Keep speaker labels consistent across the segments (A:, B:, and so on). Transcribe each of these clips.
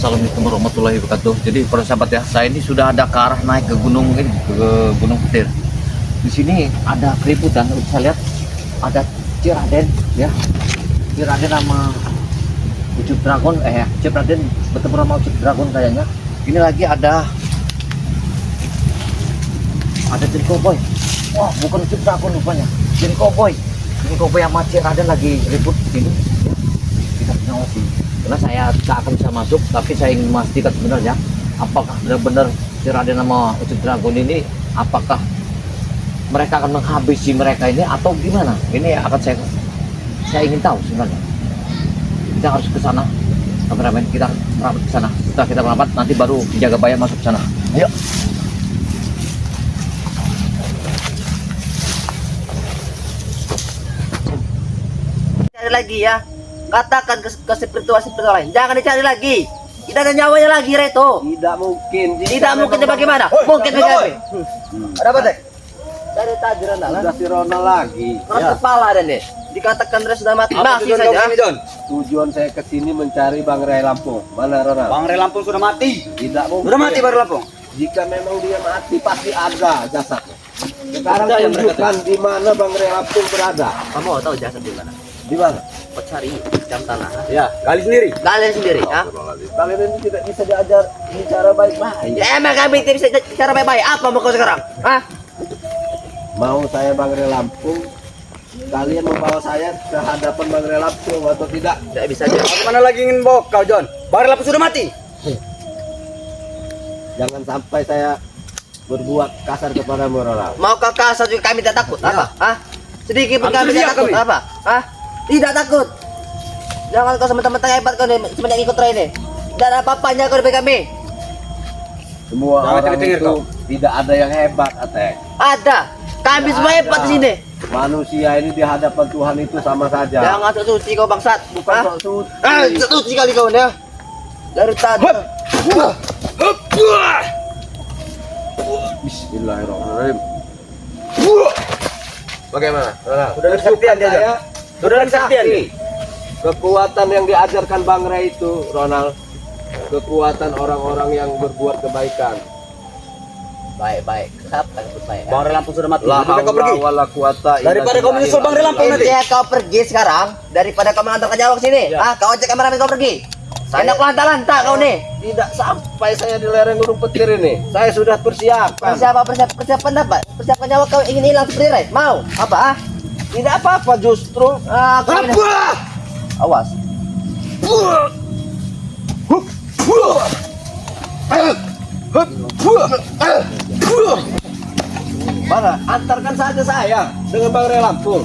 A: Assalamualaikum warahmatullahi wabarakatuh. Jadi para sahabat ya, saya ini sudah ada ke arah naik ke gunung ini, ke Gunung Petir. Di sini ada keributan, saya lihat ada Ciraden ya. Ciraden sama Ucup Dragon, Ciraden bertemu sama Ucup Dragon kayaknya. Ini lagi ada Jadi Cowboy. Wah, bukan Ucup Dragon rupanya. Jadi Cowboy. Jadi Cowboy sama Ciraden lagi ribut di sini. Ya. Kita mengawasi. Karena saya tak akan bisa masuk, tapi saya ingin memastikan sebenarnya apakah benar-benar Ciraden sama Ucup Dragon ini, apakah mereka akan menghabisi mereka ini atau gimana? Ini akan saya ingin tahu sebenarnya. Kita harus ke sana, kameramen, kita merapat ke sana. Setelah kita merapat, nanti baru jaga bayar masuk ke sana. Ayo. Cari lagi ya. Katakan ke spiritual lain, jangan dicari lagi. Tidak ada nyawanya lagi, Reto.
B: Tidak mungkin.
A: Tidak mungkin bagaimana? Mungkin bagaimana?
B: Ada apa, Dek?
A: Dari tadi Ronald.
B: Sudah si Ronald lagi.
A: Keras kepala dan deh. Dikatakan Res sudah mati. Masih saja.
B: Tujuan saya ke sini mencari Bang Ray Lampung. Mana Ronald?
C: Bang Ray Lampung sudah mati.
B: Tidak mungkin.
C: Sudah mati Bang Ray Lampung.
B: Jika memang dia mati pasti ada jasadnya. Sekarang
A: Ada yang
B: tunjukkan di mana Bang Ray Lampung berada.
A: Kamu tahu jasad di mana?
B: Di mana?
A: Kau cari jam tanah.
C: Ya, gali sendiri.
A: Kalian sendiri, ya?
B: Kalian ini tidak bisa diajar bicara baik-baik.
A: Ya, emang kami tidak bisa cara baik-baik. Apa mau kau sekarang? Hah?
B: Mau saya Bang Ray Lampung, kalian membawa saya ke hadapan Bang Ray Lampung atau tidak?
A: Tidak bisa aja.
C: Mana lagi ingin bawa kau, John? Bang Ray Lampung sudah mati.
B: Jangan sampai saya berbuat kasar kepadamu Ronald.
A: Mau kau kasar juga kami tidak takut. Apa? Hah? Sedikit pun kami
C: Ambil
A: tidak
C: dia
A: takut.
C: kami.
A: Apa? Hah? Tidak takut. Jangan kau sementara hebat kau nih, semenjak ikut Ray ini. Tidak ada apa-apanya kau dari kami.
B: Semua
C: Jangan
B: orang
C: tinggi-tinggi
B: itu
C: kau.
B: tidak ada yang hebat, Atek.
A: Ada. Kami semua hebat di sini.
B: Manusia ini di hadapan Tuhan itu sama saja.
A: Jangan sok suci kau bangsat.
B: Bukan
A: Hah?
B: sok suci.
A: Suci kali kau ya. Dari tadi.
B: Bismillahirrahmanirrahim. Bagaimana?
C: Sudah ada kesaktian dia, John. Sudah ada kesaktian.
B: Kekuatan yang diajarkan Bang Ray itu, Ronald, kekuatan orang-orang yang berbuat kebaikan.
A: Baik. Siapa yang baik?
C: Bang Ray Lampung sudah mati.
B: La
C: Lebih baik kau pergi.
B: haula wala quwata illa
C: Daripada kau
B: billah.
C: menyusul Bang Ray Lampung nanti.
A: Intinya kau pergi sekarang daripada kau mengantar ke Jawa ke sini.
B: Ya.
A: Kau ajak kameramen kau pergi.
B: Saya-
A: Enak lanta-lanta kau nih.
B: Tidak sampai saya di lereng Gunung Petir ini. Saya sudah persiapkan.
A: Persiapan apa? Persiapan nyawa kau ingin hilang seperti Ray. Mau? Apa?
B: Tidak apa-apa justru.
A: Kau ini- Awas.
B: Mana? Antarkan saja saya dengan Bang Ray Lampung.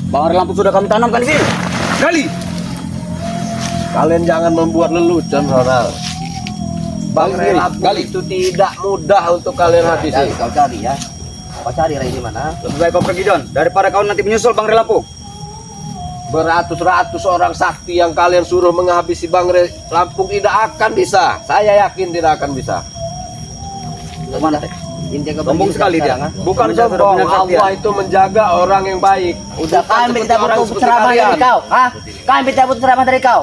C: Bang Ray Lampung sudah kami tanamkan di sini. Gali.
B: Kalian jangan membuat lelucon, Ronald. Bang Ray Lampung
C: Gali.
B: itu tidak mudah untuk kalian habisi.
A: Cari, kau cari ya. Kau cari Ray di mana?
C: Lebih baik kau pergi, John. Daripada kau nanti menyusul Bang Ray Lampung.
B: Beratus-ratus orang sakti yang kalian suruh menghabisi Bang Ray Lampung tidak akan bisa. Saya yakin tidak akan bisa.
C: Kemana, Teh?
A: Intinya kau
C: Sombong
A: pergi
C: sekali dia.
A: sekarang, ha?
B: Bukan
C: Dia sudah
B: sombong,
C: punya kesaktian.
B: Allah itu menjaga orang yang baik.
A: Udah
B: Bukan
A: kami
B: seperti
A: tidak
B: orang
A: butuh
B: seperti
A: ceramah
B: kalian.
A: dari kau. Hah? Kami tidak butuh ceramah dari kau.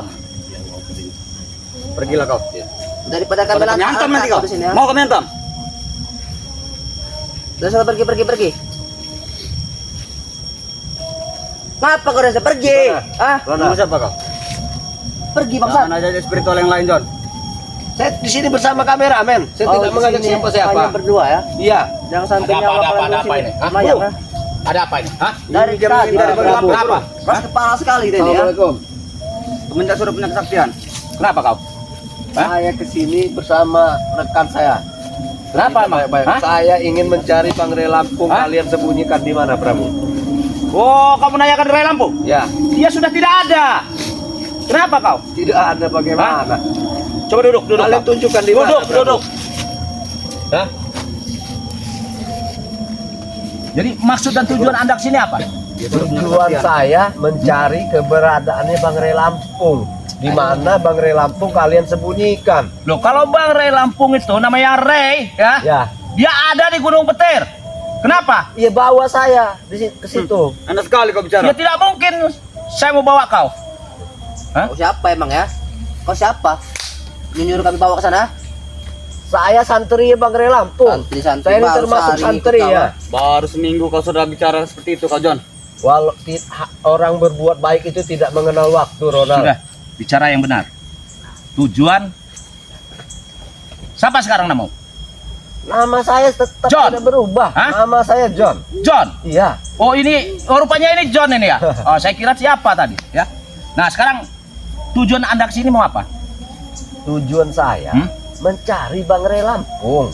C: Pergilah kau.
A: Daripada kami
C: Kami hantam nanti kau.
A: di sini. Ya.
C: Mau kami hantam?
A: Sudah pergi. Kenapa kau udah pergi? Ah,
C: Kamu siapa kau?
A: pergi bangsa.
C: Jangan ada spiritual yang lain, John.
B: Saya di sini bersama kameramen. Saya tidak mengajak siapa-siapa.
A: Hanya berdua ya.
B: Iya.
A: Jangan sampai
D: Ada apa,
A: nyawa
D: ada apa,
A: kalian
D: ada
A: di
D: apa
A: sini.
D: ini? Hah?
A: Mayat, ha?
D: Ada apa ini? Hah?
A: Dari
C: Dia
A: tadi
C: menghindar
A: dari
C: dari
A: Prabu.
D: Kenapa?
A: Keras kepala sekali dia ya.
B: Assalamualaikum.
C: Semenjak sudah punya kesaktian.
D: Kenapa kau? Hah?
B: Saya kesini bersama rekan saya.
D: Kenapa emang?
B: Baik.
D: Hah?
B: Saya ingin mencari Bang Ray Lampung.
D: Hah?
B: Kalian sembunyikan di mana, Prabu?
D: Oh, kamu menanyakan Ray Lampung?
B: Ya,
D: Dia sudah tidak ada. Kenapa kau?
B: tidak ada bagaimana.
D: Coba duduk.
B: Kalian
D: kau.
B: tunjukkan di mana. Prabu.
D: Duduk. Hah? Jadi maksud dan tujuan Anda ke sini apa?
B: Tujuan saya mencari keberadaannya Bang Ray Lampung. Di mana Bang Ray Lampung kalian sembunyikan?
D: Loh, kalau Bang Ray Lampung itu namanya Ray, ya,
B: Ya,
D: dia ada di Gunung Petir. Kenapa?
B: iya bawa saya ke situ.
C: Enak sekali kau bicara.
D: Ya tidak mungkin saya mau bawa kau. Hah?
A: Kau siapa emang ya? Kau siapa?
E: menyuruh kami bawa ke sana?
B: Saya santri Bang Rey Lampung.
E: Santri-santri
B: Saya ini
E: baru
B: termasuk
E: sehari
B: santri
E: ikut
B: ya.
C: Baru seminggu kau sudah bicara seperti itu kau John.
B: Walau orang berbuat baik itu tidak mengenal waktu, Ronald.
D: Sudah, bicara yang benar. Tujuan siapa sekarang namamu?
B: Nama saya tetap
D: John.
B: tidak berubah.
D: Hah?
B: Nama saya John.
D: John.
B: Iya.
D: Oh ini, rupanya ini John ini ya. Oh saya kira siapa tadi ya. Nah sekarang tujuan Anda kesini mau apa?
B: Tujuan saya mencari Bang Rey Lampung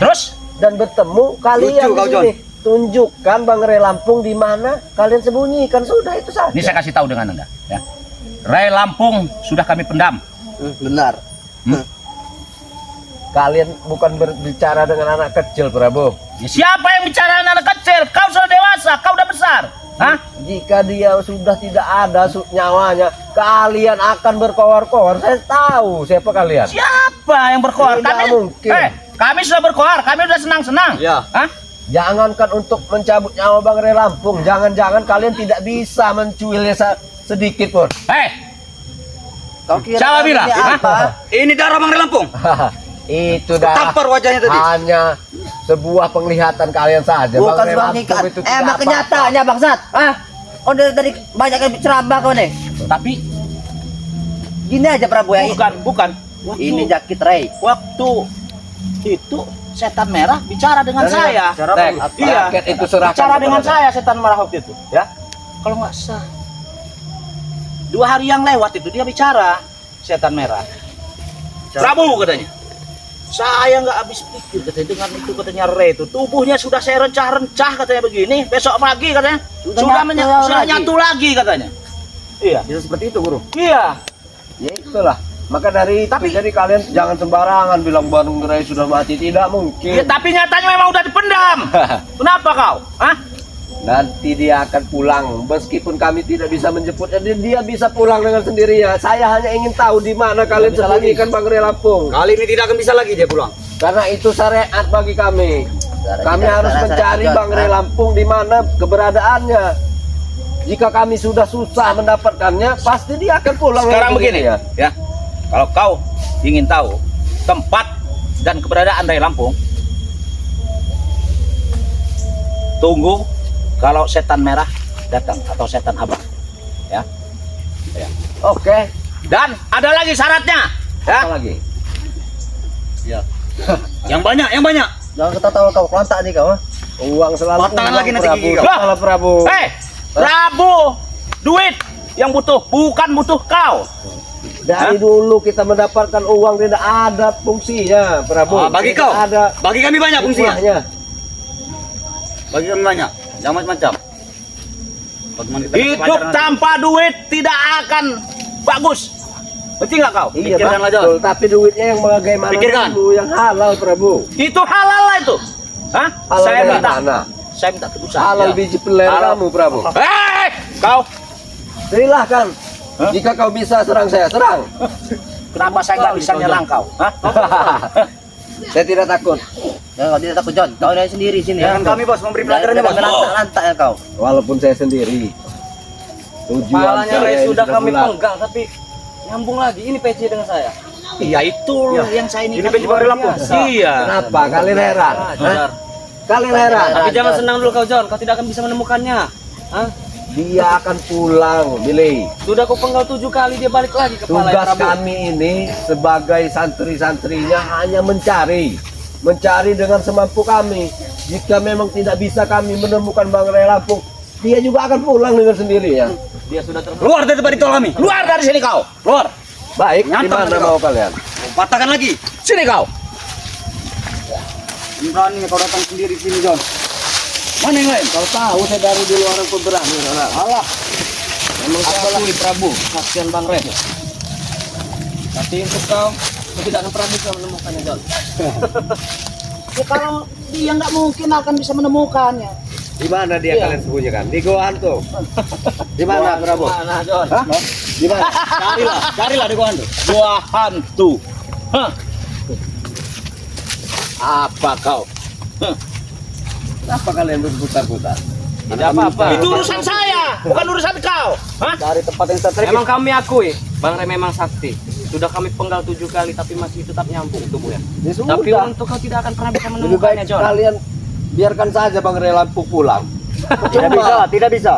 D: Terus?
B: dan bertemu kalian
C: Lucu
B: di
C: kau,
B: sini. Tunjukkan Bang Rey Lampung di mana kalian sembunyikan, sudah itu saja.
D: Ini saya kasih tahu dengan Anda ya. Rey Lampung sudah kami pendam.
E: Benar.
B: Kalian bukan berbicara dengan anak kecil, Prabu.
D: Ya, siapa yang bicara anak kecil? Kau sudah dewasa, kau udah besar. Hah?
B: Jika dia sudah tidak ada nyawanya, kalian akan berkoar-koar. Saya tahu siapa kalian.
D: Siapa yang berkoar?
B: Tidak mungkin.
D: Kami sudah berkoar, kami sudah senang-senang.
C: Ya.
D: Hah?
B: Jangankan untuk mencabut nyawa Bang Rey Lampung, jangan-jangan kalian tidak bisa mencuilnya sedikit pun.
E: Kau kira
D: Siapa
E: kami
D: bilang?
E: ini
D: Hah?
E: apa?
C: Ini darah Bang Rey Lampung.
B: Itu dah
C: Tampar wajahnya tadi.
B: hanya sebuah penglihatan kalian saja.
E: Bukan
B: Bang Rey
E: sebuah
B: Lampung
E: ikat.
B: itu tidak
E: Emang
B: apa-apa.
E: kenyataannya bangsat. Oh dari banyak yang ceramah kau nih.
D: Tapi
E: Gini aja Prabu ya.
D: bukan.
E: Ini jakit Rey.
D: Waktu itu setan merah bicara dengan saya.
B: Tek,
D: Iya.
B: rakyat itu serahkan
D: Bicara dengan
B: kepada-
D: saya setan merah waktu itu, ya. Kalau nggak sah. 2 hari yang lewat itu dia bicara setan merah. Prabu katanya. Saya nggak habis pikir katanya dengan itu katanya Rey itu tubuhnya sudah saya rencah-rencah katanya begini, besok pagi katanya sudah nyatu lagi katanya. Iya.
C: Bisa seperti itu, Guru.
D: Iya.
B: Ya itulah. Maka dari itu, jadi kalian jangan sembarangan bilang Bang Rey sudah mati, tidak
D: Ya,
B: mungkin.
D: tapi nyatanya memang udah dipendam. Kenapa kau? Hah?
B: Nanti dia akan pulang, meskipun kami tidak bisa menjemputnya, dia bisa pulang dengan sendirinya. Saya hanya ingin tahu di mana kalian
C: bisa
B: sembunyikan Bang Rey Lampung.
C: Kali ini tidak akan bisa lagi dia pulang.
B: Karena itu syariat bagi kami. Kami
E: Syariat,
B: harus
E: syariat,
B: mencari
E: syariat.
B: Bang Rey Lampung di mana keberadaannya. Jika kami sudah susah mendapatkannya, pasti dia akan pulang.
D: Sekarang
B: dengan
D: begini
B: sendirinya.
D: ya. Kalau kau ingin tahu tempat dan keberadaan Rey Lampung, tunggu kalau setan merah datang atau setan abang. Ya.
B: Oke.
D: Dan ada lagi syaratnya. Ya.
B: Apa lagi?
C: Yang banyak, yang banyak.
E: Jangan ketawa kau kelantak nih kau.
B: Uang selalu
C: Patangan
B: uang,
C: lagi nanti
B: Prabu.
C: gigi kau.
B: Salah Prabu.
D: Prabu, duit yang butuh bukan butuh kau.
B: Dari dulu kita mendapatkan uang tidak ada fungsinya, Prabu.
C: Bagi
B: Tidak
C: kau.
B: ada
C: Bagi kami banyak fungsinya.
B: hikmahnya.
C: Bagi kami banyak. Yang macam-macam. Bagaimana kita
D: Hidup
C: pelajaran nanti?
D: tanpa duit tidak akan bagus. Betul nggak kau?
B: Iya,
C: Pikirkanlah,
B: betul. Tapi duitnya yang bagaimana
C: Pikirkan.
B: dulu, yang halal, Prabu.
D: Itu halal lah itu. Hah?
B: Halal
D: Saya
B: dari
D: minta.
B: mana?
D: Saya minta tunggu saja.
B: Halal biji peler
D: Halal.
B: kamu, Prabu.
D: Kau
B: Silahkan. Jika kau bisa serang saya, serang.
D: kenapa saya nggak bisa nyerang kau? Hah?
B: Saya tidak takut.
E: Ya, kau tidak takut John. Kau dari sendiri sini
C: Jangan kami bos memberi pelajaran ya bos.
E: Lantak ya kau.
B: Walaupun saya sendiri. Tujuan
F: Kepalanya
B: saya
F: Rey sudah kami
B: bulat.
F: pegang tapi nyambung lagi ini PC dengan saya.
D: Iya itu yang saya ini.
C: Ini baju Bang Rey Lampung.
D: Iya.
B: Kenapa? Kalian heran? Hah?
F: Jar.
B: Kalian heran?
F: Tapi jangan senang dulu kau John, kau tidak akan bisa menemukannya. Hah?
B: Dia akan pulang, Billy.
F: Sudah kau penggal 7 kali dia balik lagi ke Palai
B: Tugas
F: Prabu.
B: kami ini sebagai santri-santrinya hanya mencari dengan semampu kami. Jika memang tidak bisa kami menemukan Bang Rey Lampung, dia juga akan pulang dengan sendirinya.
F: Dia sudah terbang.
C: Keluar dari tempat itu kami.
D: Keluar dari sini kau. Keluar.
B: Baik, di
C: Nyantap
B: mana
C: tadi
B: mau kalian?
C: Patahkan lagi.
D: Sini kau.
C: Berani kau datang sendiri sini, John. Mana yang lain?
B: Kau tahu saya dari dulu orang pemberani.
F: Allah. Memang saya akui Prabu, kasihan Bang Rey. Tapi untuk kau tidak akan pernah bisa menemukannya John.
D: Ya, kalau dia nggak mungkin akan bisa menemukannya.
B: Di mana dia
D: Iya.
B: kalian sembunyikan? Di Goa Hantu. Di mana, Prabu?
F: Mana John?
B: Hah? Di mana?
C: Carilah di gua itu.
D: Gua hantu. Hah? Apa kau?
B: Kenapa kalian berputar-putar?
F: Tidak apa-apa.
D: Itu urusan saya, bukan urusan kau. Hah?
C: Dari tempat yang saya
F: Memang kami akui Bang Rey memang sakti. Sudah kami penggal 7 kali tapi masih tetap nyambung tubuhnya.
B: Ya sudah.
F: Tapi untuk kau tidak akan pernah bisa
B: Lebih
F: menemukannya,
B: baik
F: John.
B: kalian biarkan saja Bang Relampung pulang.
C: Tidak bisa, tidak bisa.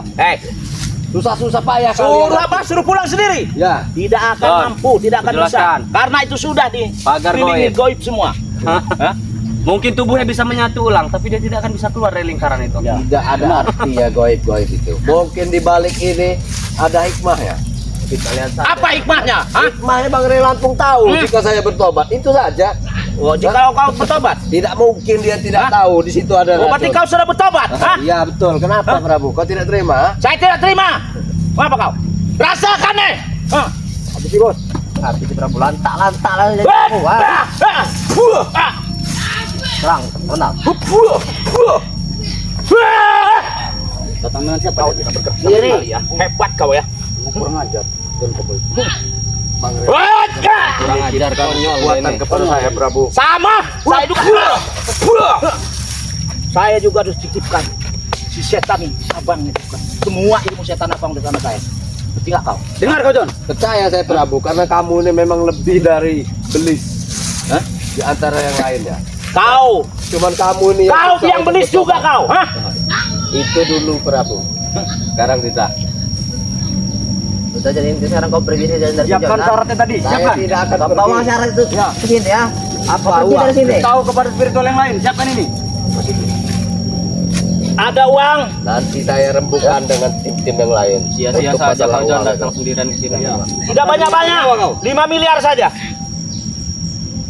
B: Susah-susah payah
D: Suruh
B: kalian.
D: apa? Suruh pulang sendiri.
B: Ya.
D: Tidak akan
F: John,
D: mampu, tidak akan bisa.
F: jelaskan.
D: Karena itu sudah
F: Pagar
D: dikelilingi goib semua.
F: Hah? Mungkin tubuhnya bisa menyatu ulang, tapi dia tidak akan bisa keluar dari lingkaran itu.
B: Tidak ada artinya goib-goib itu. Mungkin di balik ini ada hikmahnya. Kita lihat saja.
D: Apa hikmahnya? Hah?
B: Hikmahnya Bang Relampung tahu jika saya bertobat. Itu saja.
D: Oh, jika kau bertobat.
B: Tidak mungkin dia tidak tahu di situ ada
D: Oh, berarti
B: racun.
D: kau sudah bertobat. Hah?
B: Iya betul. Kenapa Prabu? Kau tidak terima?
D: Saya tidak terima. Apa kau? Rasakan nih. Hah?
C: Habis sih, Bos. Habis sih Prabu, lantak-lantak lah. Serang, tenang. Datang dengan siapa? Kau tidak bergerak
D: Sendiri. Hebat kau ya.
C: kurang ajar.
F: Kurang ajar konyol
B: Kekuatan
F: ini.
B: kepada saya Prabu.
D: Sama. Saya juga. Saya juga harus titipkan si setan abang itu. Semua ilmu setan abang di sana saya. Betul nggak kau?
F: Dengar kau, John.
B: Percaya saya Prabu karena kamu ini memang lebih dari belis. Di antara yang lainnya.
D: Kau.
B: Cuman kamu ini
D: Kau
B: susah
D: yang
B: untuk
D: belis juga
B: bertobat.
D: kau. Hah?
B: Itu dulu Prabu. Sekarang tidak.
E: Udah jadi inti sekarang kau pergi dari
C: Siapkan syaratnya tadi,
B: Saya
C: siapkan.
B: tidak akan
E: Kau
B: pergi.
E: bawa syarat itu ke sini ya.
B: Apa
E: Kau pergi
B: uang?
E: dari sini.
C: Tahu kepada spiritual yang lain, siapkan ini.
D: Ada uang.
B: Nanti saya rembukan dengan tim-tim yang lain.
F: Sia-sia
B: Untuk
F: saja
B: masalah
F: kau, John,
B: uang
F: datang
B: itu.
F: sendirian ke sini.
D: Tidak banyak-banyak. 5 miliar saja.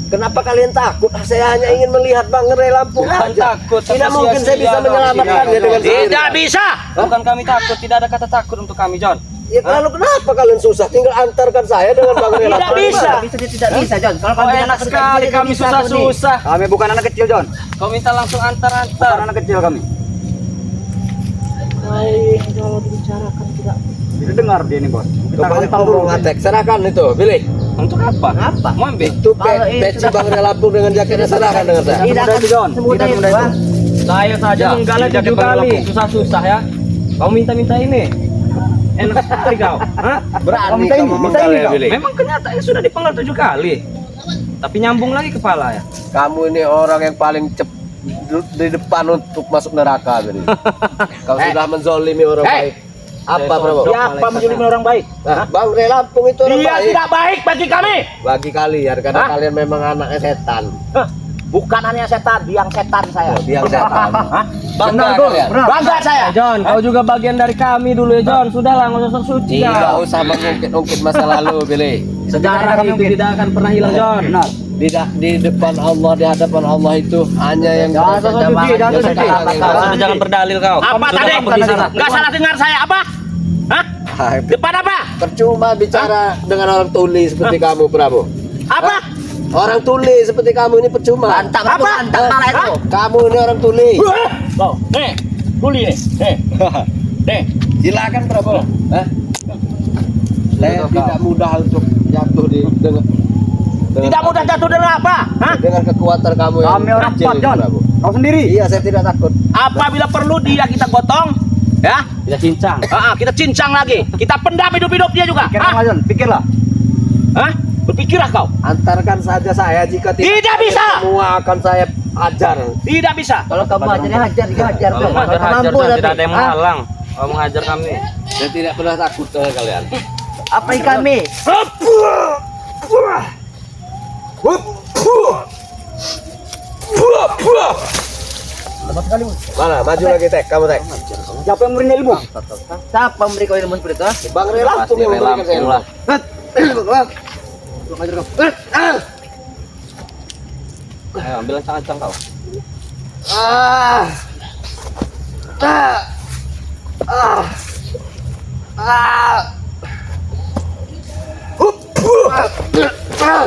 B: Kenapa kalian takut? Saya hanya ingin melihat Bang Relampung
F: Bukan
B: aja.
F: takut, tapi
B: Tidak mungkin saya
F: sia-sia
B: bisa
F: kau
B: menyelamatkannya
F: sendiri,
B: dengan
F: John.
B: sendiri.
D: Tidak bisa.
F: Bukan kami takut, tidak ada kata takut untuk kami, John.
B: Ya lalu kenapa kalian susah? Tinggal antarkan saya dengan Bang Relampung.
D: Tidak bisa.
E: Tidak bisa John. Kalau
F: Kau enak sekali kami susah-susah.
C: Kami bukan anak kecil, John.
F: Kau minta langsung
C: Bukan
F: antar-antar.
C: anak kecil kami.
E: Kalau dibicarakan tidak.
C: Tidak dengar dia ini, Bos. Kita
B: Kemarin
C: hantam
B: kamu
C: dulu.
B: mau ngatek, serahkan itu, pilih.
F: Untuk apa?
E: Apa?
F: Mau ambil?
B: Itu
E: Kalau ini
B: peci
E: sudah-
B: Bang Relampung dengan jaketnya serahkan dengan saya.
E: Tidak
C: mudah
E: akan
C: itu, John.
E: semudah
C: Tidak
E: itu.
C: mudah itu.
E: Bang.
F: Saya saja menggalang
C: tidak
F: 7
C: kepala
F: kali.
C: lampung.
F: Susah-susah ya. Kau minta-minta ini. Enak sekali kau. Hah?
B: Berani
C: minta ini,
B: kamu
C: minta
B: menggal
C: ini
B: ya,
C: kau.
B: pilih.
F: Memang kenyataannya sudah dipenggal 7 kali. Tapi nyambung lagi kepala ya.
B: Kamu ini orang yang paling di depan untuk masuk neraka, pilih. Kau sudah menzolimi orang baik. Apa Prabu?
D: Siapa menjadi orang baik?
B: Nah, Bang Relampung itu orang
D: Dia
B: baik.
D: tidak baik bagi kami.
B: Bagi kalian, karena
D: Hah?
B: kalian memang anaknya setan.
D: Hah? Bukan hanya setan, biang setan saya.
B: Oh, biang setan.
D: Hah?
F: Bangga
C: Gol.
F: kalian.
D: Bangga saya.
F: John, kau juga bagian dari kami dulu ya, John. Sudahlah, nggak usah sok suci.
B: Tidak
F: kau.
B: usah mengungkit-ungkit masa lalu, pilih.
F: Sejarah itu tidak akan pernah hilang, John.
C: Benar.
B: Di depan Allah, di hadapan Allah itu hanya yang
C: Jangan sok suci, jangan sok suci.
F: Sudah jangan berdalil kau.
D: Apa
F: Sudah
D: tadi?
F: kau pergi sana.
D: Nggak salah dengar saya apa? Hah? Depan apa?
B: Percuma bicara dengan orang tuli seperti kamu, Prabu.
D: Apa?
B: Orang tuli seperti kamu ini percuma.
E: Bantang itu, bantang malah itu.
B: Kamu ini orang tuli.
D: Oh, nih, kuli nih, nih.
B: Silakan Prabu. Hah? Saya tidak mudah untuk jatuh dengan
D: Tidak mudah jatuh dalam apa? Hah?
B: dengan kekuatan kamu yang
C: Kami orang
B: kecil
C: kuat,
B: itu,
C: John.
B: Prabu.
C: Kau sendiri.
B: Iya, saya tidak takut.
D: Apabila perlu dia kita gotong, ya.
F: Kita cincang.
D: Kita cincang lagi. Kita pendam hidup-hidup dia juga.
C: Pikirlah,
D: Hah?
C: John. Pikirlah.
D: Hah? Berpikirlah kau.
B: Antarkan saja saya jika
D: Tidak bisa.
B: semua akan saya ajar.
D: Tidak bisa.
E: Kalau kamu hajar hajar juga hajar.
F: Kalau
E: Bang.
F: hajar
E: Kalau
F: hajar,
E: mampu
F: John.
E: tapi.
F: Tidak ada yang
E: Ah,
F: menghalang. Kau menghajar kami.
B: Saya tidak pernah takut dengan kalian.
E: Apa yang kami?
B: Mana? Maju lagi tek, kamu tek.
C: Siapa yang memberinya ilmu?
E: Siapa memberi kau ilmu seperti itu? ah?
B: Bang Relampung yang memberikan saya.
F: Lah. Ayo, ambil ancang-ancang kau.
B: Ah. Ah. Ah. Ah. Hup. Ah. Ah.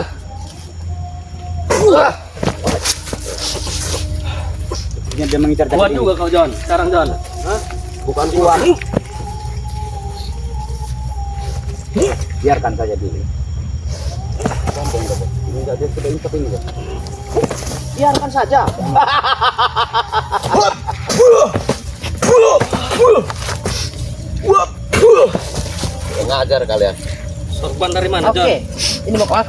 B: Ah.
C: Dia mengincar
F: Kuat
C: jaket
F: juga kau, John. Sekarang, John.
B: Bukan kuat.
C: Biarkan saja dulu.
D: Biarkan saja.
B: Ngajar kalian.
F: Sorban dari mana, John?
E: Oke. Ini mau kalah.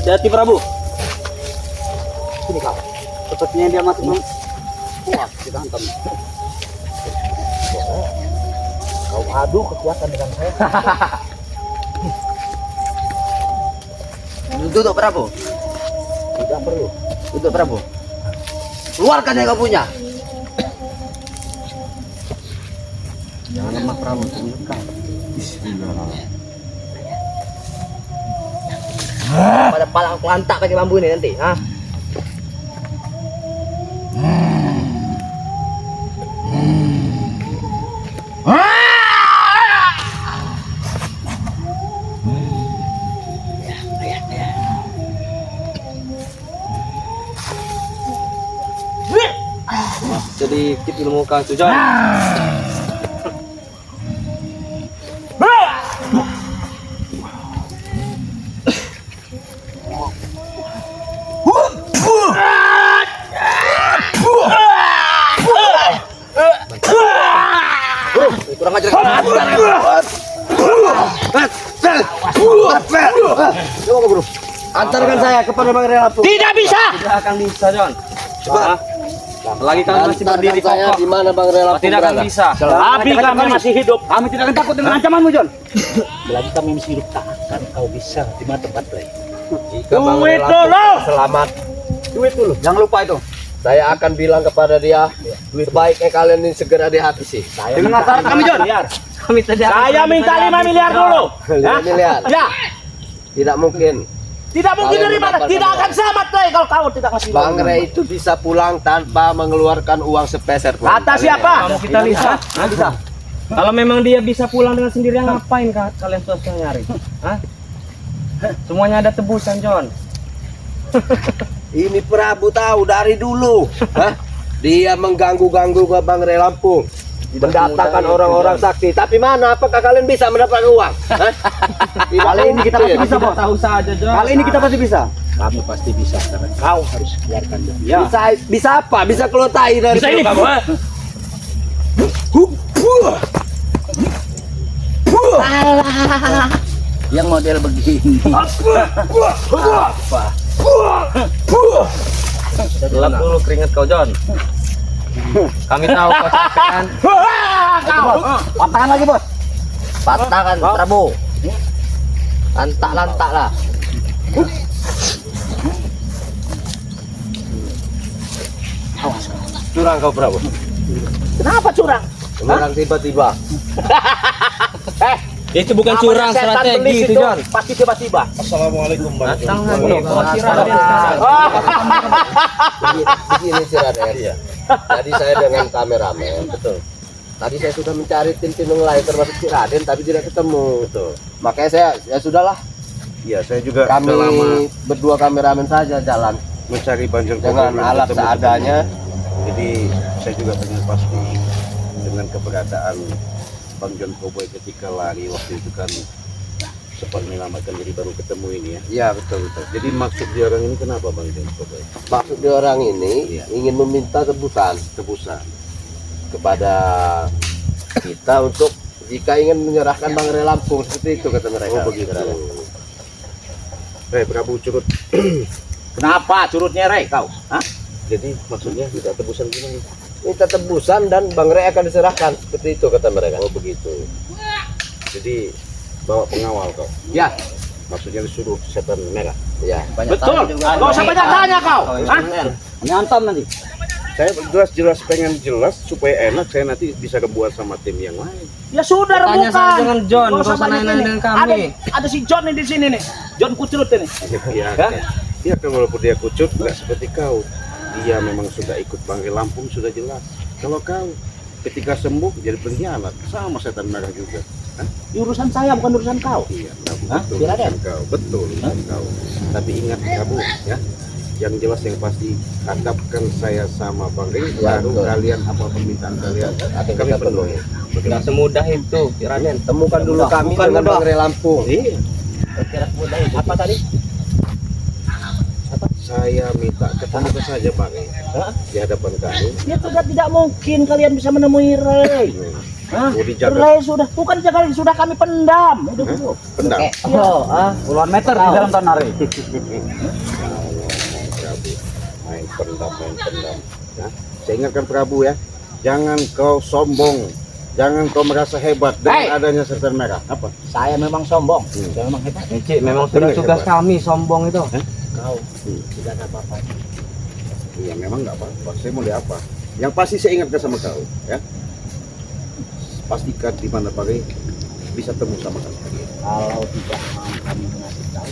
C: Hati Prabu. Sini kau. Sepertinya dia masih belum puas kita hantam.
A: Kau adu kekuatan dengan saya.
E: Duduk Prabu.
A: Tidak perlu.
E: Duduk Prabu. Keluarkan yang kau punya.
A: Jangan lemah Prabu, tunjukkan.
E: Pada pala aku lantak pakai bambu ini nanti, ha?
F: Sedikit ilmu kau tuh, John.
E: Kurang ajar.
B: Antarkan saya kepada Bang Relapu.
D: Tidak bisa.
F: Tidak akan bisa, John. Coba. Selagi kami masih berdiri
B: saya
F: kokoh,
B: di mana Bang Relapu
F: tidak akan
B: berada?
F: bisa.
D: Selagi kami masih hidup,
C: Kami tidak akan takut dengan ancamanmu, John.
D: selagi kami masih hidup, tak akan kau bisa di mana tempat lain.
B: Jika Bang
D: Duit
B: Relapu
D: dulu.
B: selamat, duit dulu.
C: Jangan lupa itu.
B: Saya akan bilang kepada dia, sebaiknya kalian ini segera dihabisi.
C: Dengan syarat kami, John.
E: Kami tidak.
D: Saya minta 5 miliar dulu.
B: 5 miliar.
D: Ya,
B: Tidak mungkin.
D: tidak mungkin
B: Kalian
D: dari mana?
B: mendapatkan
D: Tidak
B: uang.
D: akan selamat deh kalau kau tidak ngasih
B: Bang
D: uang.
B: Re itu bisa pulang tanpa mengeluarkan uang sepeser pun.
D: Kata siapa?
C: Kamu kita lihat. Bisa. Kalau memang dia bisa pulang dengan sendirian, ngapain kalian susah nyari? Hah? Semuanya ada tebusan, John.
B: Ini Prabu tahu dari dulu. Hah? Dia mengganggu-ganggu ke Bang Re Lampung. Mendatangkan orang-orang sakti. Tapi mana? Apakah kalian bisa mendapatkan uang? Hah?
C: Kali ini kita pasti bisa, Bos. Tahu saja, John. Kali ini kita pasti bisa.
D: Kamu pasti bisa karena kau harus keluarkan dia.
C: Ya.
B: Bisa apa? Bisa keluar tai dari
D: Bisa ini.
B: perut kamu.
E: Yang model begini.
C: Gelap dulu keringat kau, John. Kami tahu kau capek kan.
E: Patahkan lagi, Bos. Patahkan Prabu. Lantak lah.
B: Curang kau Prabu.
D: Kenapa curang?
B: Curang tiba-tiba.
C: Itu bukan
D: Namanya
C: curang,
D: setan
C: strategi
D: belis
C: itu, John.
D: Pasti tiba-tiba.
C: Datang lagi. Posisi Raden sekarang.
B: Begini si Raden. Tadi saya dengan kameramen. Betul. Tadi saya sudah mencari tim-tim yang lain termasuk si Raden tapi tidak ketemu. Betul. Makanya saya ya sudahlah.
G: Iya, saya juga
B: Kami
G: udah lama
B: berdua kameramen saja jalan
G: mencari Bang John
B: dengan
G: Koboy,
B: alat
G: ketemu.
B: seadanya.
G: Jadi saya juga pengen pasti dengan keberadaan Bang John Koboy ketika lari waktu itu kan sempat menyelamatkan, jadi baru ketemu ini ya.
B: Iya betul betul.
G: Jadi maksud dia orang ini kenapa Bang John Koboy?
B: Maksud dia orang ini
G: Iya.
B: ingin meminta tebusan
G: Tebusan.
B: kepada kita untuk jika ingin menyerahkan Bang Re Lampung seperti itu kata mereka.
G: Oh begitu. Prabu Curut.
D: Kenapa curutnya Rey kau? Hah?
G: Jadi maksudnya tidak tebusan gimana?
B: Minta tebusan dan Bang Re akan diserahkan seperti itu kata mereka.
G: Oh begitu. Jadi bawa pengawal kau.
B: Ya,
G: Maksudnya disuruh setan merah.
B: ya.
D: Betul. Kau usah banyak tanya kau. Hah?
C: Ini antam nanti.
G: Saya jelas pengen jelas supaya enak saya nanti bisa kebuat sama tim yang lain.
D: Ya sudah
C: Tanya
D: rebukan.
C: saja dengan John,
D: Nggak usah
C: nggak usah
D: banyak
C: nanya
D: ini.
C: dengan kami.
D: Ada si John nih di sini nih. John Kucurut ini.
G: Iya, dia kan walaupun dia kucut nggak seperti kau. Dia memang sudah ikut Bang Re Lampung sudah jelas. Kalau kau ketika sembuh jadi pengkhianat sama setan merah juga. Hah?
D: Urusan saya bukan urusan kau.
G: Iya, Prabu,
D: Hah?
G: betul
D: Biar ada.
G: urusan kau, betul urusan kau. Tapi ingat Prabu ya, yang jelas yang pasti hadapkan saya sama Bang Re,
B: Ya,
G: baru
B: betul.
G: kalian apa permintaan kalian
B: Akan
G: kami
B: kita
G: penuhi.
C: Tidak semudah itu, Raden.
B: Temukan dulu kami
C: Bukan
B: dengan
C: mudah.
B: Bang Re Lampung.
G: Iya,
D: Apa tadi?
G: saya minta ketemu saja Bang di hadapan kami.
D: Ya sudah tidak mungkin kalian bisa menemui Ray. Hah?
G: Oh, dijaga.
D: Ray sudah bukan jaga, sudah kami pendam. Itu dulu.
G: Pendam.
E: Oh,
A: Puluhan meter di dalam tanah hari.
G: Prabu, main pendam. Nah, saya ingatkan Prabu ya, jangan kau sombong, jangan kau merasa hebat dengan adanya setan merah. Apa?
D: Saya memang sombong. Saya memang hebat.
C: Cik, memang sudah
G: Bener,
C: tugas
G: hebat.
C: kami sombong itu.
D: Kau tidak ada apa-apa.
G: Iya memang nggak apa-apa. Saya mau lihat apa? Yang pasti saya ingatkan sama kau, ya. Pastikan di mana Pak Rey bisa temu sama kami.
D: Kalau tidak mau kami mengasih tahu,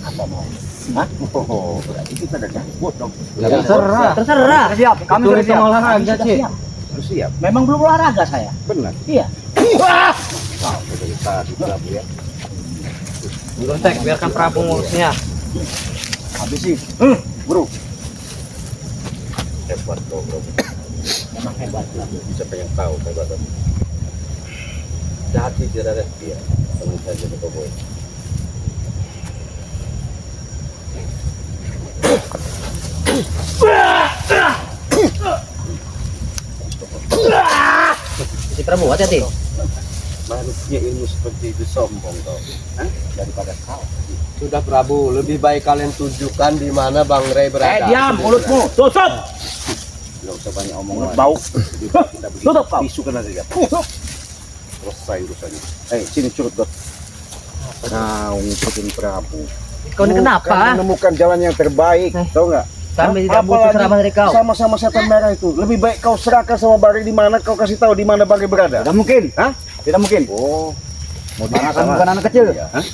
D: apa mau? Hah?
G: Oh, berarti kita ada jangkut dong.
C: Terserah.
E: terserah.
A: Siap, kami
C: Itu
A: sudah
C: itu
A: siap.
C: olahraga,
D: Sudah
C: Cik.
D: siap.
G: Harus siap.
D: Memang belum olahraga saya.
G: Benar.
D: Iya.
G: Wow, dari tadi Prabu ya.
C: Tek, biarkan Prabu ngurusnya.
G: Habisi. Bro. Hebat kau, bro.
D: Memang hebat lah.
G: Bisa pengen tahu hebat kamu. Jahat sih tidak ada dia. Tenang saja kau boy.
E: Si Prabu, hati-hati.
G: Manusia ilmu seperti itu sombong kau. Hah? Daripada kau.
B: Sudah Prabu, lebih baik kalian tunjukkan di mana Bang Ray berada.
D: Diam mulutmu. Tutup.
G: Tidak usah banyak omongan.
D: Bau.
G: Lebih baik kita begini.
D: Tutup kau.
G: Bisukan aja. Selesai urusannya. Sini curut dot. Kau ngikutin Prabu.
E: Kau ini kenapa?
G: Bukan menemukan jalan yang terbaik, tahu nggak?
E: Kami tidak butuh
G: Apalagi
E: serangan dari kau.
G: Sama-sama setan merah itu. Lebih baik kau serahkan sama Bang Ray di mana, kau kasih tahu di mana Bang Ray berada.
A: Tidak mungkin.
G: Hah?
A: Tidak mungkin.
G: Oh, mau
A: Karena kami bukan anak kecil.
G: Hah?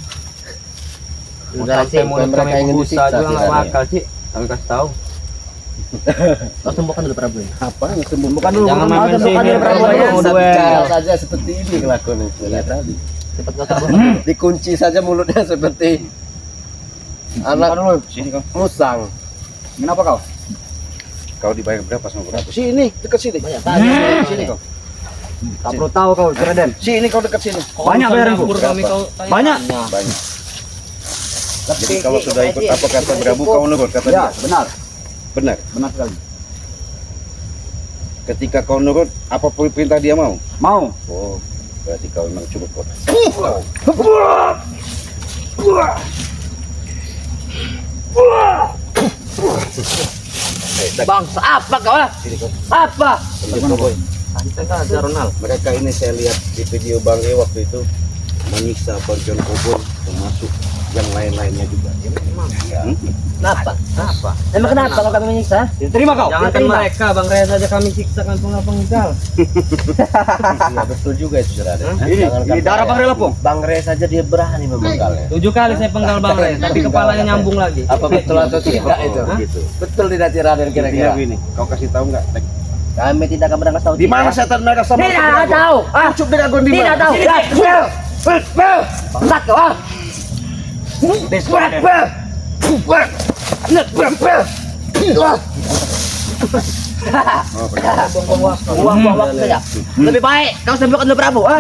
E: Udah
C: Sampai
E: sih,
C: mulut
B: mereka
C: kami
B: ingin
C: busa
B: disiksa,
C: juga nggak
B: kiranya.
C: bakal, Cik. Kami kasih tahu.
E: kau sembuhkan dulu Prabu ini.
G: Apa yang sembuh?
A: Bukan dulu.
C: Jangan
A: bukan
C: main
A: dulu,
C: sini,
A: bukan dulu,
C: Prabu.
A: Prabu.
C: Mau duel.
B: Bicara saja seperti ini kelakuan itu lihat tadi.
E: Cepat kau sembuh.
B: Dikunci saja mulutnya seperti anak
G: Sini kau.
B: musang.
A: Kenapa kau?
G: Kau dibayar berapa sama berapa? Sini, dekat sini.
E: Banyak tanya sini.
G: kau.
A: Tak perlu tahu kau, Raden.
G: Sini kau dekat sini.
A: Banyak bayaranku.
C: Dapur kami kau tanya.
A: Banyak.
G: Banyak. Jadi kalau sudah ikut apa kata Prabu kau nurut kata
A: Ya,
G: dia.
A: benar.
G: Benar.
A: Benar sekali.
G: Ketika kau nurut apa perintah dia mau?
A: Mau.
G: Oh, berarti kau memang cukup kuat.
E: Bangsa apa kau lah? Apa?
C: Santai saja, Ronald.
G: Mereka ini saya lihat di video Bang E waktu itu menyiksa Bang John Kobon termasuk yang lain-lainnya juga.
E: Kenapa? Emang kenapa kalau kami menyiksa?
A: Terima kau.
C: Jangankan
E: Terima.
C: mereka, Bang Ray saja kami siksakan penggal-penggal.
B: Iya betul juga itu sudah ada.
A: Ini darah Bang Ray Lapung.
B: Bang Ray saja dia berani memenggalnya.
C: 7 kali saya penggal Bang Ray, tapi kepalanya nyambung lagi.
B: Apa betul atau tidak itu?
G: Begitu.
B: Betul tidak Raden
G: Kira-kira
B: kira-kira?
G: begini, kau kasih tahu nggak?
E: Kami tidak akan pernah kasih tahu.
G: Di mana setan merah sama
E: Tidak tahu.
G: Ucup Dragon di
E: Tidak
G: mana?
E: tahu. Bangsat kau ah. Buang waktu saja. Lebih baik kau sembuhkan dulu Prabu ah.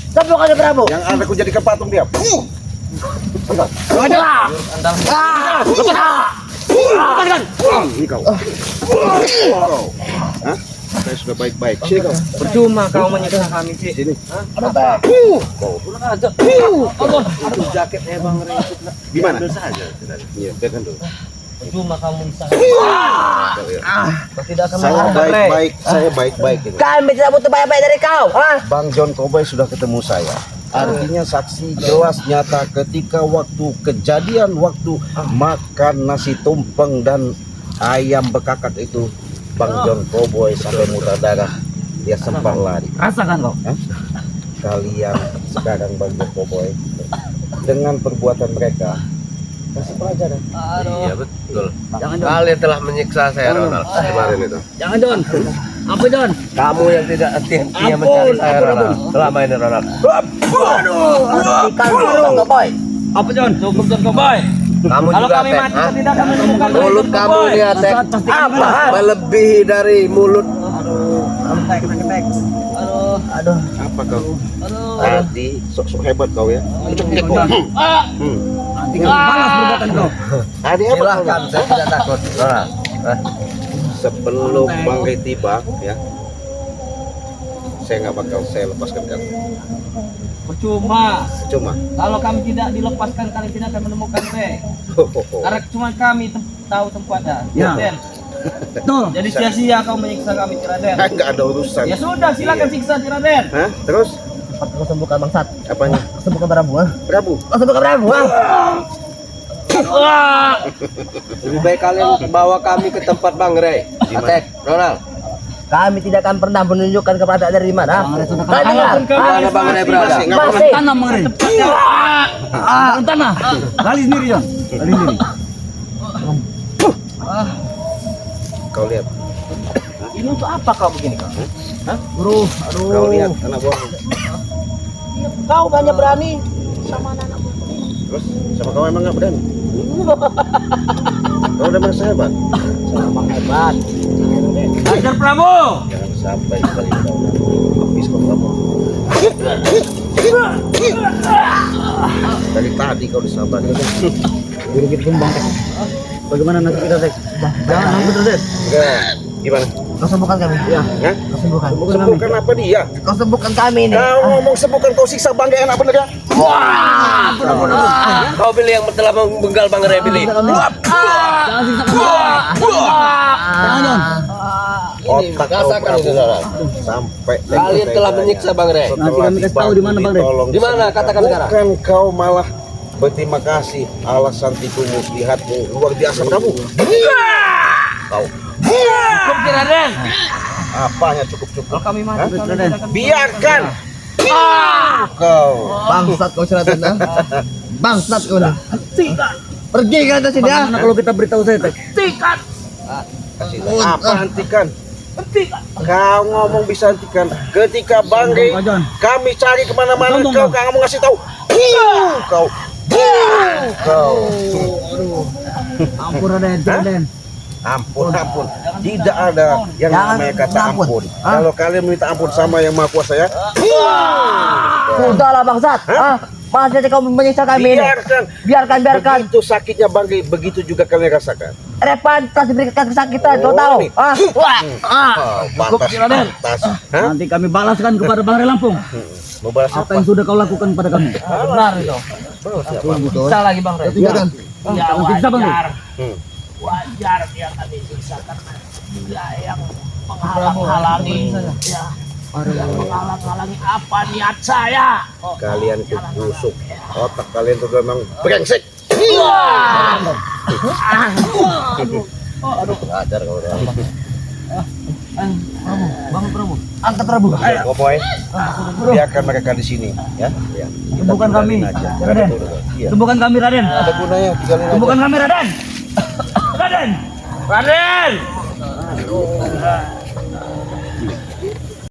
E: Sembuhkan dulu Prabu.
G: Yang ada aku jadikan patung dia.
E: Adalah. Lepaskan.
G: Ini kau. Kau. Hah? Saya sudah baik-baik. Sini kau.
C: Percuma kau menyiksa kami, Cik.
G: Sini.
B: Jaketnya Bang Ray itu
G: Gimana?
B: ambil saja.
G: Iya, biarkan dulu.
C: Percuma kamu bisa.
G: Kau ya.
C: Tidak akan
G: Saya
C: mengarah, Bang Ray.
G: baik-baik, saya baik-baik ini.
E: Kami tidak butuh baik-baik dari kau ah.
G: Bang John Koboy sudah ketemu saya. Artinya saksi jelas nyata ketika waktu kejadian waktu makan nasi tumpeng dan ayam bekakak itu Bang John Koboy sampai muntah darah. Dia sempat lari.
A: Rasakan kau.
G: Kalian sekarang Bang John Koboy dengan perbuatan mereka kasih pelajaran.
B: Iya betul.
E: Jangan Don.
B: Kalian telah menyiksa saya Ronald kemarin itu.
E: Jangan Don. Apa Don?
B: Kamu yang tidak henti-hentinya mencari saya Ronald. Selama ini Ronald.
E: Ikan boy.
C: Apa John? Cukup John Koboy.
B: Kamu
C: Kalau
B: juga
C: kami
B: Teh,
C: mati
B: hah?
C: kita tidak akan menemukan
B: Mulut
C: John
B: kamu
C: Koboy.
B: nih Teh. Apa? Melebihi dari mulut.
E: Aduh.
G: Apa kau? Tadi sok-sok hebat kau ya. Ucuk kau.
E: nanti kami balas perbuatan kau.
G: Adik apa?
B: Silahkan, saya tidak takut.
G: Sebelum Bang Rey tiba, ya, saya nggak bakal saya lepaskan kamu.
C: Percuma.
G: Cuma,
C: Kalau kami tidak dilepaskan, kalian tidak akan menemukan Rey. Karena cuma kami tahu tempatnya.
E: Ya.
C: Raden.
E: Betul.
C: Jadi sia-sia kau menyiksa kami, Raden.
G: nggak ada urusan.
C: Ya sudah, silakan siksa, Raden.
G: Hah? Terus
E: Kau sembuhkan bangsat.
G: apanya?
E: Kau sembuhkan Prabu.
G: Prabu.
E: Kau sembuhkan Prabu.
B: Lebih baik kalian bawa kami ke tempat Bang Rey. Atek, Ronald.
E: Kami tidak akan pernah menunjukkan keberadaan dari mana. Kalian dengar?
B: Mana Bang Rey berada?
E: Masih.
F: Tanah mengerin. Tanah. Kali sendiri John. Kali sendiri.
G: Kau lihat.
D: Ini untuk apa kau begini kau?
E: Bro,
G: Kau lihat anak buahmu.
D: Kau banyak berani sama anak
G: Terus sama kau emang nggak berani? Kau udah merasa hebat.
E: sama hebat.
C: Hajar Prabu.
G: Jangan sampai kali kau habis kau kamu. Dari tadi kau disabar.
E: Guru kita kembang. Bagaimana nanti kita tek? Jangan hampir tek.
G: Gimana?
E: Kau sembuhkan kami. Ya.
G: Hah?
E: Kau sembuhkan.
G: Sembuhkan apa dia?
E: Kau sembuhkan kami ini.
G: Kau ngomong sembuhkan kau siksa Bang Rey enak bener ya?
B: Kau pilih yang telah membenggal Bang Rey pilih.
F: Jangan siksa kami. Jangan John.
G: Otak kau Prabu sampai
B: Kalian telah menyiksa Bang Rey.
F: Nanti kami kasih tahu di mana, Bang Rey.
B: Di mana? Katakan sekarang.
G: Bukan kau malah berterima kasih alasan tipumu lihatmu luar biasa Prabu. Kau
C: Cukup, Raden.
G: apanya cukup-cukup?
C: Kami mati.
G: Biarkan. Kau
E: Bangsat kau Raden. Bangsat kau. Pergi ke atas sini ya.
F: Bagaimana kalau kita beritahu saya tek?
G: kasih tahu. Apa hentikan? Kau ngomong bisa hentikan. Ketika Bang Rey
F: Pak John.
G: kami cari kemana-mana
F: Sombong,
G: kau
F: Bang.
G: mau ngasih tahu. Kau
F: Ampun Raden, Raden.
G: ampun. Tidak ada yang
E: Jangan
G: namanya kata
E: ampun.
G: ampun. Kalau kalian minta ampun sama yang maha kuasa ya,
E: Sudahlah bangsat. Masih kau menyiksa kami ini.
G: biarkan.
E: Biarkan.
G: Begitu sakitnya Bang Rey, begitu juga kalian rasakan.
E: Repan telah diberikan kesakitan, kau tahu?
G: nih. Pantas. Hah?
F: Nanti kami balaskan kepada Bang Rey Lampung
G: Mau balas
F: apa
G: apa?
F: yang sudah kau lakukan pada kami.
C: Benar itu. Siksa lagi, Bang Rey.
F: Ya, jangan siksa Bang Rey.
D: wajar dia kami siksa karena dia yang menghalang-halangi ya. Yang menghalang-halangi apa niat saya.
G: Kalian tuh busuk. Otak kalian tuh memang brengsek. Ajar kau udah.
E: Angkat Prabu.
G: Kau boy. Biarkan mereka di sini, ya. Ya. Kita
F: Sembuhkan kami,
G: tinggalin aja.
F: Raden.
G: Iya.
F: Sembuhkan kami Raden.
G: Ada gunanya tinggalin aja.
F: Sembuhkan kami Raden. Raden.
C: Raden.